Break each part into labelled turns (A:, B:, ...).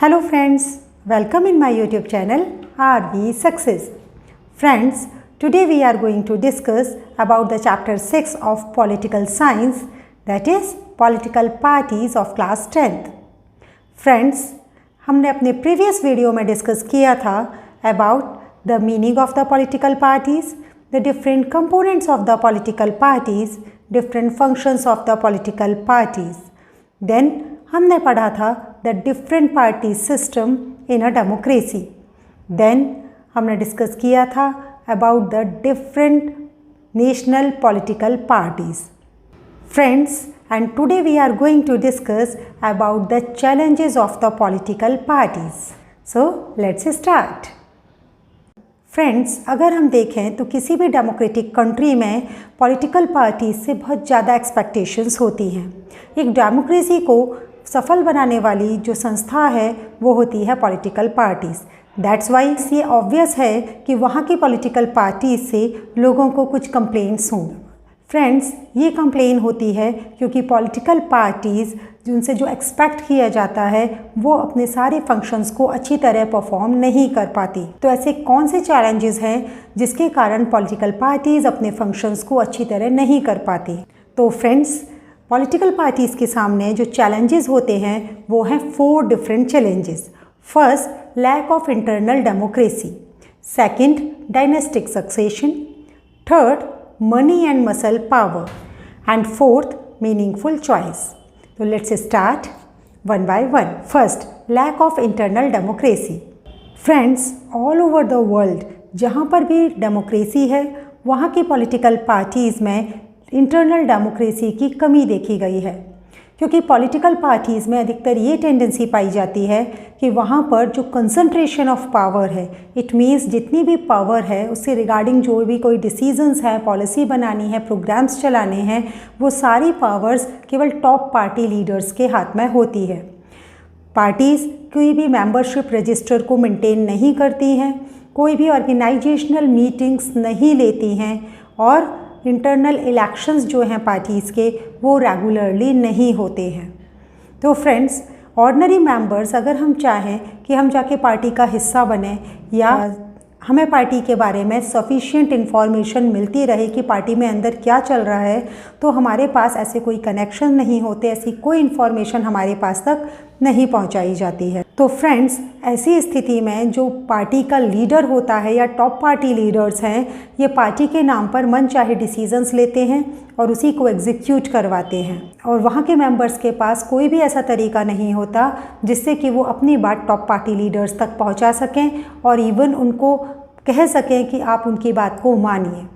A: Hello friends, welcome in my YouTube channel RV Success. Friends, today we are going to discuss about the chapter 6 of political science, that is political parties of class 10th. Friends, हमने अपने previous video में discuss किया था about the meaning of the political parties, the different components of the political parties, different functions of the political parties. Then हमने पढ़ा था the different party system in a democracy. Then हमने discuss किया था about the different national political parties. Friends, and today we are going to discuss about the challenges of the political parties. So let's start. Friends, अगर हम देखें तो किसी भी democratic country में पॉलिटिकल पार्टीज से बहुत ज़्यादा एक्सपेक्टेशंस होती हैं. एक डेमोक्रेसी को सफल बनाने वाली जो संस्था है वो होती है पॉलिटिकल पार्टीज़. दैट्स वाई ये ऑब्वियस है कि वहाँ की पॉलिटिकल पार्टीज से लोगों को कुछ कंप्लेंट्स होंगे. फ्रेंड्स, ये कंप्लेन होती है क्योंकि पॉलिटिकल पार्टीज़ जिनसे जो एक्सपेक्ट किया जाता है वो अपने सारे फंक्शंस को अच्छी तरह परफॉर्म नहीं कर पाती. तो ऐसे कौन से चैलेंजेस हैं जिसके कारण पॉलिटिकल पार्टीज़ अपने फंक्शंस को अच्छी तरह नहीं कर पाती? तो फ्रेंड्स, पॉलिटिकल पार्टीज़ के सामने जो चैलेंजेस होते हैं वो हैं 4 different challenges. First, lack of internal democracy. Second, dynastic succession. Third, money and muscle power. And fourth, meaningful choice. तो let's start one by one. First, lack of internal democracy. Friends, all over the world जहाँ पर भी democracy है वहाँ की political parties में internal democracy की कमी देखी गई है. क्योंकि पॉलिटिकल पार्टीज़ में अधिकतर ये टेंडेंसी पाई जाती है कि वहाँ पर जो कंसंट्रेशन ऑफ पावर है, इट मीन्स जितनी भी पावर है उससे रिगार्डिंग जो भी कोई डिसीजंस हैं, पॉलिसी बनानी है, प्रोग्राम्स चलाने हैं, वो सारी पावर्स केवल टॉप पार्टी लीडर्स के हाथ में होती है. पार्टीज़ कोई भी मेंबरशिप रजिस्टर को मेंटेन नहीं करती हैं, कोई भी ऑर्गेनाइजेशनल मीटिंग्स नहीं लेती हैं और इंटरनल इलेक्शंस जो हैं पार्टीज़ के वो रेगुलरली नहीं होते हैं. तो फ्रेंड्स, ऑर्डिनरी मेंबर्स अगर हम चाहें कि हम जाके पार्टी का हिस्सा बने या हमें पार्टी के बारे में सफिशिएंट इन्फॉर्मेशन मिलती रहे कि पार्टी में अंदर क्या चल रहा है, तो हमारे पास ऐसे कोई कनेक्शन नहीं होते, ऐसी कोई इन्फॉर्मेशन हमारे पास तक नहीं पहुंचाई जाती है. तो फ्रेंड्स, ऐसी स्थिति में जो पार्टी का लीडर होता है या टॉप पार्टी लीडर्स हैं, ये पार्टी के नाम पर मनचाहे डिसीजंस लेते हैं और उसी को एग्जीक्यूट करवाते हैं. और वहाँ के मेंबर्स के पास कोई भी ऐसा तरीका नहीं होता जिससे कि वो अपनी बात टॉप पार्टी लीडर्स तक पहुँचा सकें और इवन उनको कह सकें कि आप उनकी बात को मानिए.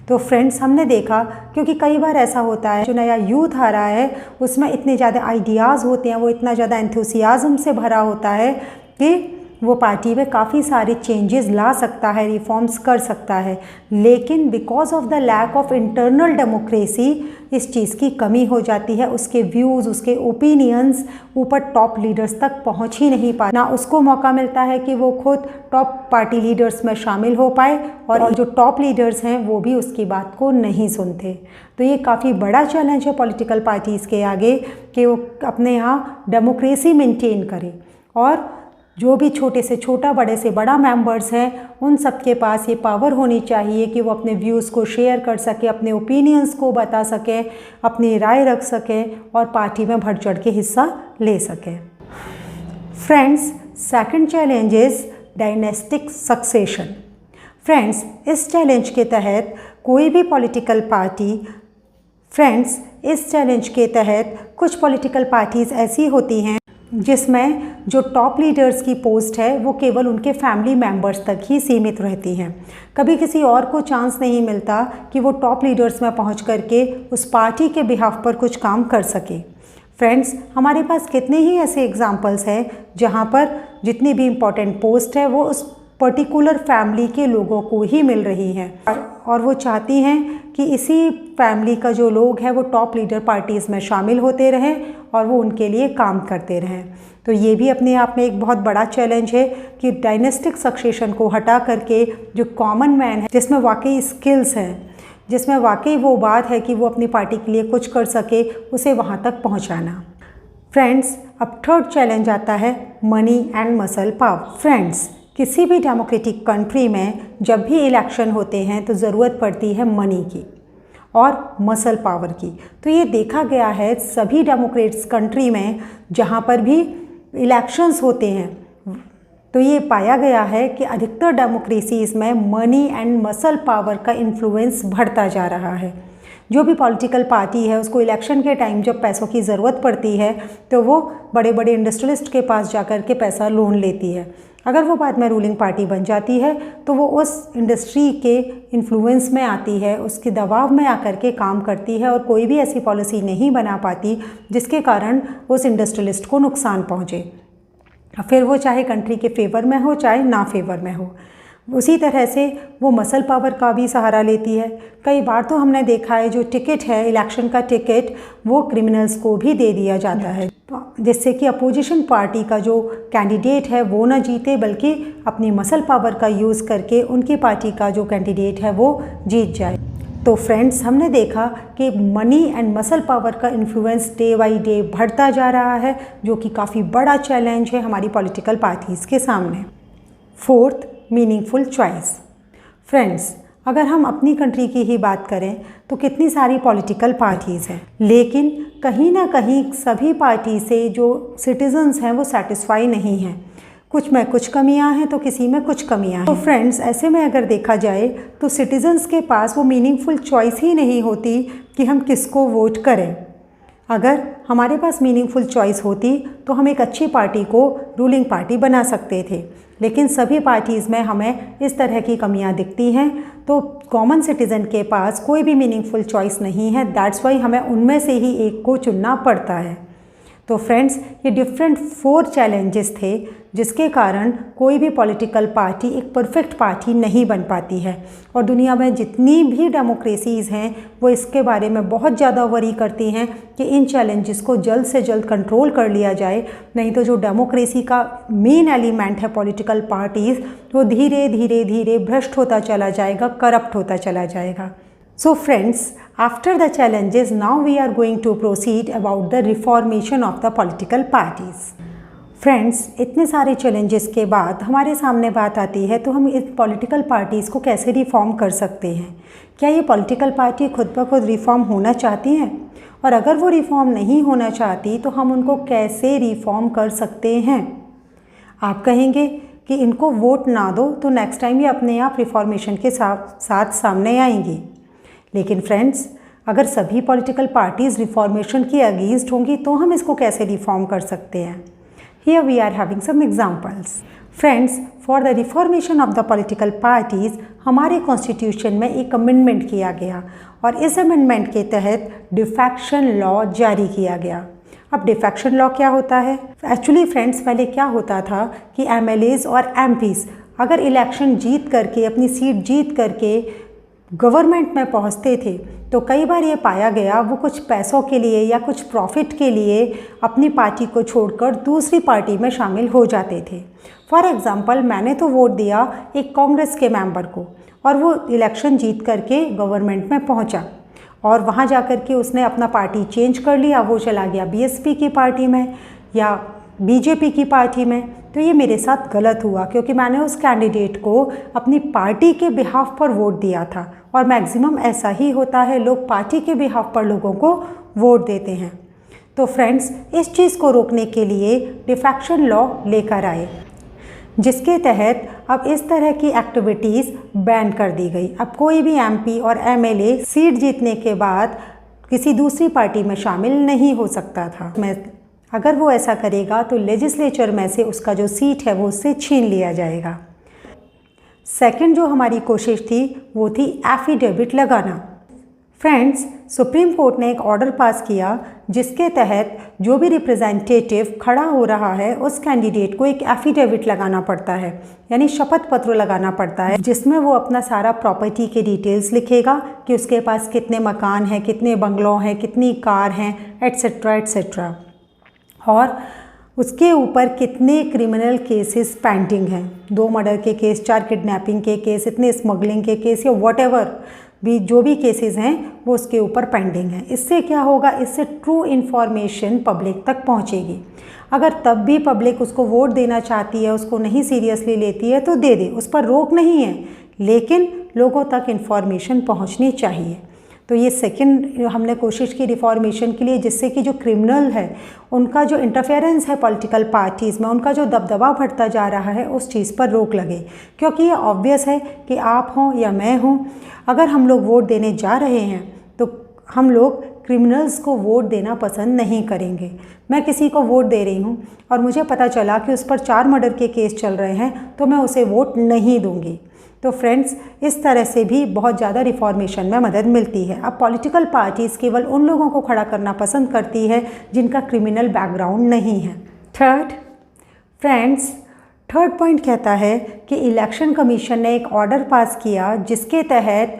A: तो फ्रेंड्स, हमने देखा क्योंकि कई बार ऐसा होता है जो नया यूथ आ रहा है उसमें इतने ज़्यादा आइडियाज़ होते हैं, वो इतना ज़्यादा एंथुसियाज़म से भरा होता है कि वो पार्टी में काफ़ी सारे चेंजेस ला सकता है, रिफॉर्म्स कर सकता है. लेकिन because of the lack of internal democracy इस चीज़ की कमी हो जाती है. उसके व्यूज़, उसके ओपिनियंस ऊपर टॉप लीडर्स तक पहुंच ही नहीं पाते. ना उसको मौका मिलता है कि वो खुद टॉप पार्टी लीडर्स में शामिल हो पाए और जो टॉप लीडर्स हैं वो भी उसकी बात को नहीं सुनते. तो ये काफ़ी बड़ा चैलेंज है पॉलिटिकल पार्टीज़ के आगे कि वो अपने यहाँ डेमोक्रेसी मेंटेन करें और जो भी छोटे से छोटा, बड़े से बड़ा मेंबर्स हैं उन सब के पास ये पावर होनी चाहिए कि वो अपने व्यूज़ को शेयर कर सकें, अपने ओपिनियंस को बता सकें, अपनी राय रख सकें और पार्टी में बढ़ चढ़ के हिस्सा ले सकें. Friends, second challenge is dynastic succession. Friends, इस चैलेंज के तहत कोई भी पॉलिटिकल पार्टी इस चैलेंज के तहत कुछ पॉलिटिकल पार्टीज़ ऐसी होती हैं जिसमें जो टॉप लीडर्स की पोस्ट है वो केवल उनके फैमिली मेंबर्स तक ही सीमित रहती हैं. कभी किसी और को चांस नहीं मिलता कि वो टॉप लीडर्स में पहुंच करके उस पार्टी के बिहाफ पर कुछ काम कर सके. फ्रेंड्स, हमारे पास कितने ही ऐसे एग्जांपल्स हैं जहां पर जितनी भी इम्पोर्टेंट पोस्ट है वो उस पर्टिकुलर फैमिली के लोगों को ही मिल रही हैं और वो चाहती हैं कि इसी फैमिली का जो लोग हैं वो टॉप लीडर पार्टीज़ में शामिल होते रहें और वो उनके लिए काम करते रहें. तो ये भी अपने आप में एक बहुत बड़ा चैलेंज है कि डायनेस्टिक सक्सेशन को हटा करके जो कॉमन मैन है जिसमें वाकई स्किल्स हैं, जिसमें वाकई वो बात है कि वो अपनी पार्टी के लिए कुछ कर सके, उसे वहाँ तक पहुँचाना. फ्रेंड्स, अब थर्ड चैलेंज आता है money and muscle power. Friends, किसी भी डेमोक्रेटिक कंट्री में जब भी इलेक्शन होते हैं तो ज़रूरत पड़ती है मनी की और मसल पावर की। तो ये देखा गया है सभी डेमोक्रेट्स कंट्री में जहाँ पर भी इलेक्शंस होते हैं, तो ये पाया गया है कि अधिकतर डेमोक्रेसीज़ में मनी एंड मसल पावर का इन्फ्लुएंस बढ़ता जा रहा है। जो भी पॉलिटिकल पार्टी है उसको इलेक्शन के टाइम जब पैसों की ज़रूरत पड़ती है तो वो बड़े बड़े इंडस्ट्रियलिस्ट के पास जाकर के पैसा लोन लेती है। अगर वो बाद में रूलिंग पार्टी बन जाती है तो वो उस इंडस्ट्री के इन्फ्लुएंस में आती है, उसके दबाव में आकर के काम करती है और कोई भी ऐसी पॉलिसी नहीं बना पाती जिसके कारण उस इंडस्ट्रियलिस्ट को नुकसान पहुँचे, फिर वो चाहे कंट्री के फेवर में हो चाहे ना फेवर में हो। उसी तरह से वो मसल पावर का भी सहारा लेती है। कई बार तो हमने देखा है जो टिकट है, इलेक्शन का टिकट, वो क्रिमिनल्स को भी दे दिया जाता है, जिससे कि अपोजिशन पार्टी का जो कैंडिडेट है वो ना जीते बल्कि अपनी मसल पावर का यूज़ करके उनकी पार्टी का जो कैंडिडेट है वो जीत जाए। तो फ्रेंड्स, हमने देखा कि मनी एंड मसल पावर का इन्फ्लुएंस डे बाई डे बढ़ता जा रहा है, जो कि काफ़ी बड़ा चैलेंज है हमारी पॉलिटिकल पार्टीज़ के सामने। Fourth, meaningful choice. फ्रेंड्स, अगर हम अपनी कंट्री की ही बात करें तो कितनी सारी पॉलिटिकल पार्टीज़ हैं, लेकिन कहीं ना कहीं सभी पार्टी से जो सिटीजन्स हैं वो सेटिस्फाई नहीं हैं। कुछ में कुछ कमियां हैं तो किसी में कुछ कमियां हैं। तो फ्रेंड्स, ऐसे में अगर देखा जाए तो सिटीजन्स के पास वो मीनिंगफुल चॉइस ही नहीं होती कि हम किसको वोट करें। अगर हमारे पास मीनिंगफुल चॉइस होती तो हम एक अच्छी पार्टी को रूलिंग पार्टी बना सकते थे, लेकिन सभी पार्टीज़ में हमें इस तरह की कमियां दिखती हैं, तो कॉमन सिटीज़न के पास कोई भी मीनिंगफुल चॉइस नहीं है। दैट्स वाई हमें उनमें से ही एक को चुनना पड़ता है। तो फ्रेंड्स, ये डिफरेंट 4 चैलेंजेस थे जिसके कारण कोई भी पॉलिटिकल पार्टी एक परफेक्ट पार्टी नहीं बन पाती है। और दुनिया में जितनी भी डेमोक्रेसीज़ हैं वो इसके बारे में बहुत ज़्यादा वरी करती हैं कि इन चैलेंजेस को जल्द से जल्द कंट्रोल कर लिया जाए, नहीं तो जो डेमोक्रेसी का मेन एलिमेंट है पॉलिटिकल पार्टीज़, वो धीरे धीरे धीरे भ्रष्ट होता चला जाएगा, करप्ट होता चला जाएगा। So friends, after the challenges, now we are going to proceed about the reformation of the political parties. Friends, इतने सारे challenges के बाद हमारे सामने बात आती है तो हम इस political parties को कैसे रिफॉर्म कर सकते हैं। क्या ये political party खुद ब खुद रिफॉर्म होना चाहती हैं, और अगर वो रिफॉर्म नहीं होना चाहती तो हम उनको कैसे रिफॉर्म कर सकते हैं। आप कहेंगे कि इनको वोट ना दो तो नेक्स्ट टाइम ये अपने आप रिफॉर्मेशन के साथ सामने आएंगी, लेकिन फ्रेंड्स, अगर सभी पॉलिटिकल पार्टीज़ रिफॉर्मेशन की अगेंस्ट होंगी तो हम इसको कैसे रिफॉर्म कर सकते हैं। Here we are having some examples. Friends, for the reformation of the political parties हमारे कॉन्स्टिट्यूशन में एक अमेंडमेंट किया गया और इस अमेंडमेंट के तहत डिफेक्शन लॉ जारी किया गया। अब डिफेक्शन लॉ क्या होता है? एक्चुअली फ्रेंड्स, पहले क्या होता था कि MLAs और MPs अगर इलेक्शन जीत करके, अपनी सीट जीत करके गवर्नमेंट में पहुंचते थे तो कई बार ये पाया गया वो कुछ पैसों के लिए या कुछ प्रॉफिट के लिए अपनी पार्टी को छोड़कर दूसरी पार्टी में शामिल हो जाते थे। फॉर एग्ज़ाम्पल, मैंने तो वोट दिया एक कांग्रेस के मेंबर को और वो इलेक्शन जीत करके गवर्नमेंट में पहुंचा और वहाँ जाकर के उसने अपना पार्टी चेंज कर लिया, वो चला गया BSP की पार्टी में या BJP की पार्टी में। तो ये मेरे साथ गलत हुआ क्योंकि मैंने उस कैंडिडेट को अपनी पार्टी के बिहाफ पर वोट दिया था और मैक्सिमम ऐसा ही होता है, लोग पार्टी के बिहाफ पर लोगों को वोट देते हैं। तो फ्रेंड्स, इस चीज़ को रोकने के लिए डिफेक्शन लॉ लेकर आए, जिसके तहत अब इस तरह की एक्टिविटीज़ बैन कर दी गई। अब कोई भी MP और MLA सीट जीतने के बाद किसी दूसरी पार्टी में शामिल नहीं हो सकता था। अगर वो ऐसा करेगा तो लेजिस्लेचर में से उसका जो सीट है वो उससे छीन लिया जाएगा। सेकंड जो हमारी कोशिश थी वो थी एफिडेविट लगाना। फ्रेंड्स, सुप्रीम कोर्ट ने एक ऑर्डर पास किया जिसके तहत जो भी रिप्रेजेंटेटिव खड़ा हो रहा है उस कैंडिडेट को एक एफिडेविट लगाना पड़ता है, यानी शपथ पत्र लगाना पड़ता है, जिसमें वो अपना सारा प्रॉपर्टी के डिटेल्स लिखेगा कि उसके पास कितने मकान हैं, कितने बंगलों हैं, कितनी कार हैं, एट्सेट्रा एट्सेट्रा, और उसके ऊपर कितने क्रिमिनल केसेस पेंडिंग हैं, 2 मर्डर के केस, 4 किडनैपिंग के केस, इतने स्मगलिंग के केस या व्हाटएवर भी जो भी केसेस हैं वो उसके ऊपर पेंडिंग हैं। इससे क्या होगा, इससे ट्रू इन्फॉर्मेशन पब्लिक तक पहुंचेगी। अगर तब भी पब्लिक उसको वोट देना चाहती है, उसको नहीं सीरियसली लेती है तो दे दे, उस पर रोक नहीं है, लेकिन लोगों तक इन्फॉर्मेशन पहुंचनी चाहिए। तो ये सेकंड हमने कोशिश की रिफॉर्मेशन के लिए, जिससे कि जो क्रिमिनल है उनका जो इंटरफेरेंस है पॉलिटिकल पार्टीज़ में, उनका जो दबदबा बढ़ता जा रहा है, उस चीज़ पर रोक लगे। क्योंकि ये ऑब्वियस है कि आप हों या मैं हूँ, अगर हम लोग वोट देने जा रहे हैं तो हम लोग क्रिमिनल्स को वोट देना पसंद नहीं करेंगे। मैं किसी को वोट दे रही हूँ और मुझे पता चला कि उस पर 4 मर्डर के केस चल रहे हैं, तो मैं उसे वोट नहीं दूँगी। तो फ्रेंड्स, इस तरह से भी बहुत ज़्यादा रिफॉर्मेशन में मदद मिलती है। अब पॉलिटिकल पार्टीज़ केवल उन लोगों को खड़ा करना पसंद करती है जिनका क्रिमिनल बैकग्राउंड नहीं है। थर्ड पॉइंट कहता है कि इलेक्शन कमीशन ने एक ऑर्डर पास किया जिसके तहत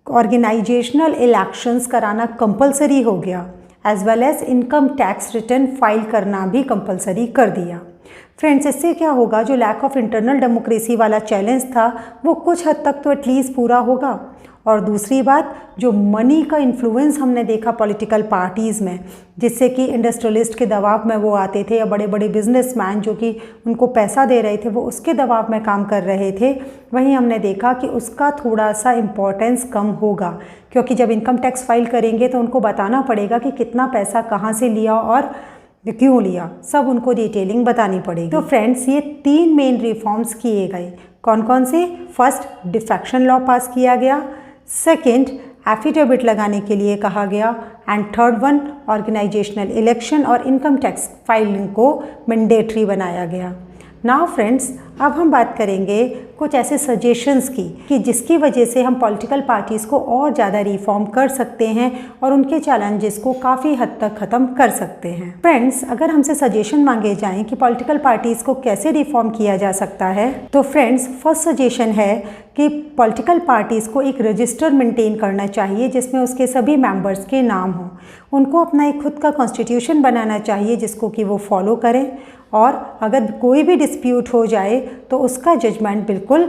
A: ऑर्गेनाइजेशनल इलेक्शंस कराना कंपलसरी हो गया, as well as income tax return file करना भी कंपलसरी कर दिया। फ्रेंड्स, इससे क्या होगा, जो लैक ऑफ इंटरनल डेमोक्रेसी वाला चैलेंज था वो कुछ हद तक तो एटलीस्ट पूरा होगा। और दूसरी बात, जो मनी का इन्फ्लुएंस हमने देखा पॉलिटिकल पार्टीज़ में, जिससे कि इंडस्ट्रियलिस्ट के दबाव में वो आते थे, या बड़े बड़े बिजनेसमैन जो कि उनको पैसा दे रहे थे वो उसके दबाव में काम कर रहे थे, वहीं हमने देखा कि उसका थोड़ा सा इम्पोर्टेंस कम होगा। क्योंकि जब इनकम टैक्स फाइल करेंगे तो उनको बताना पड़ेगा कि कितना पैसा कहाँ से लिया और क्यों लिया, सब उनको डिटेलिंग बतानी पड़ेगी। तो फ्रेंड्स, ये 3 मेन रिफॉर्म्स किए गए। कौन कौन से? फर्स्ट, डिफेक्शन लॉ पास किया गया। सेकंड, एफिडेविट लगाने के लिए कहा गया। And third one, organisational election और इनकम टैक्स फाइलिंग को मैंडेटरी बनाया गया। नाउ फ्रेंड्स, अब हम बात करेंगे कुछ ऐसे सजेशंस की कि जिसकी वजह से हम पॉलिटिकल पार्टीज़ को और ज़्यादा रिफॉर्म कर सकते हैं और उनके चैलेंजेस को काफ़ी हद तक ख़त्म कर सकते हैं। फ्रेंड्स, अगर हमसे सजेशन मांगे जाएं कि पॉलिटिकल पार्टीज़ को कैसे रिफॉर्म किया जा सकता है, तो फ्रेंड्स, फर्स्ट सजेशन है कि पॉलिटिकल पार्टीज़ को एक रजिस्टर मेंटेन करना चाहिए जिसमें उसके सभी मेंबर्स के नाम हों। उनको अपना एक खुद का कॉन्स्टिट्यूशन बनाना चाहिए जिसको कि वो फॉलो करें, और अगर कोई भी डिस्प्यूट हो जाए तो उसका जजमेंट बिल्कुल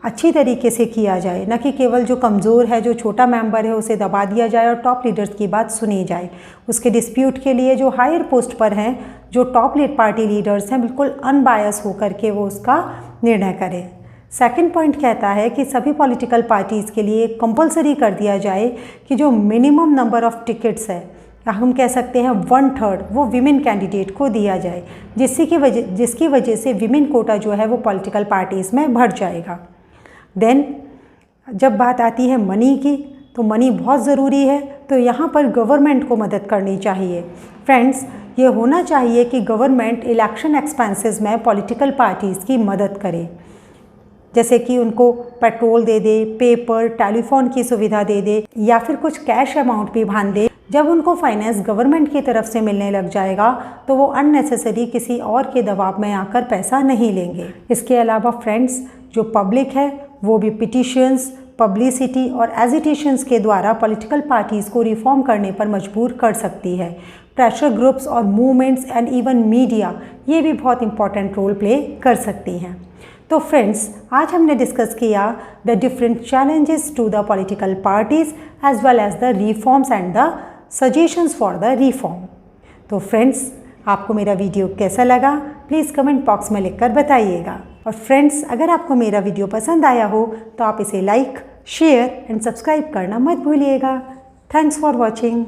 A: अच्छी तरीके से किया जाए, न कि केवल जो कमज़ोर है, जो छोटा मेंबर है, उसे दबा दिया जाए और टॉप लीडर्स की बात सुनी जाए। उसके डिस्प्यूट के लिए जो हायर पोस्ट पर हैं, जो टॉप पार्टी लीडर्स हैं, बिल्कुल अनबायस होकर के वो उसका निर्णय करें। सेकंड पॉइंट कहता है कि सभी पॉलिटिकल पार्टीज़ के लिए कंपलसरी कर दिया जाए कि जो मिनिमम नंबर ऑफ टिकट्स है, हम कह सकते हैं 1/3, वो विमेन कैंडिडेट को दिया जाए, जिसकी वजह से विमेन कोटा जो है वो पॉलिटिकल पार्टीज़ में बढ़ जाएगा। देन जब बात आती है मनी की, तो मनी बहुत ज़रूरी है, तो यहाँ पर गवर्नमेंट को मदद करनी चाहिए। फ्रेंड्स, ये होना चाहिए कि गवर्नमेंट इलेक्शन एक्सपेंसेस में पॉलिटिकल पार्टीज़ की मदद करे, जैसे कि उनको पेट्रोल दे दे, पेपर, टेलीफोन की सुविधा दे दे, या फिर कुछ कैश अमाउंट भी बांध दे। जब उनको फाइनेंस गवर्नमेंट की तरफ से मिलने लग जाएगा तो वो अननेसेसरी किसी और के दबाव में आकर पैसा नहीं लेंगे। इसके अलावा फ्रेंड्स, जो पब्लिक है वो भी पिटिशंस, पब्लिसिटी और एजिटेशंस के द्वारा पॉलिटिकल पार्टीज़ को रिफॉर्म करने पर मजबूर कर सकती है। प्रेशर ग्रुप्स और मूवमेंट्स एंड इवन मीडिया, ये भी बहुत इंपॉर्टेंट रोल प्ले कर सकती हैं। तो फ्रेंड्स, आज हमने डिस्कस किया the different challenges to the political parties as well as the reforms and the suggestions for the reform. तो फ्रेंड्स, आपको मेरा वीडियो कैसा लगा प्लीज़ कमेंट बॉक्स में लिखकर बताइएगा। और फ्रेंड्स, अगर आपको मेरा वीडियो पसंद आया हो तो आप इसे लाइक, शेयर एंड सब्सक्राइब करना मत भूलिएगा। Thanks for watching.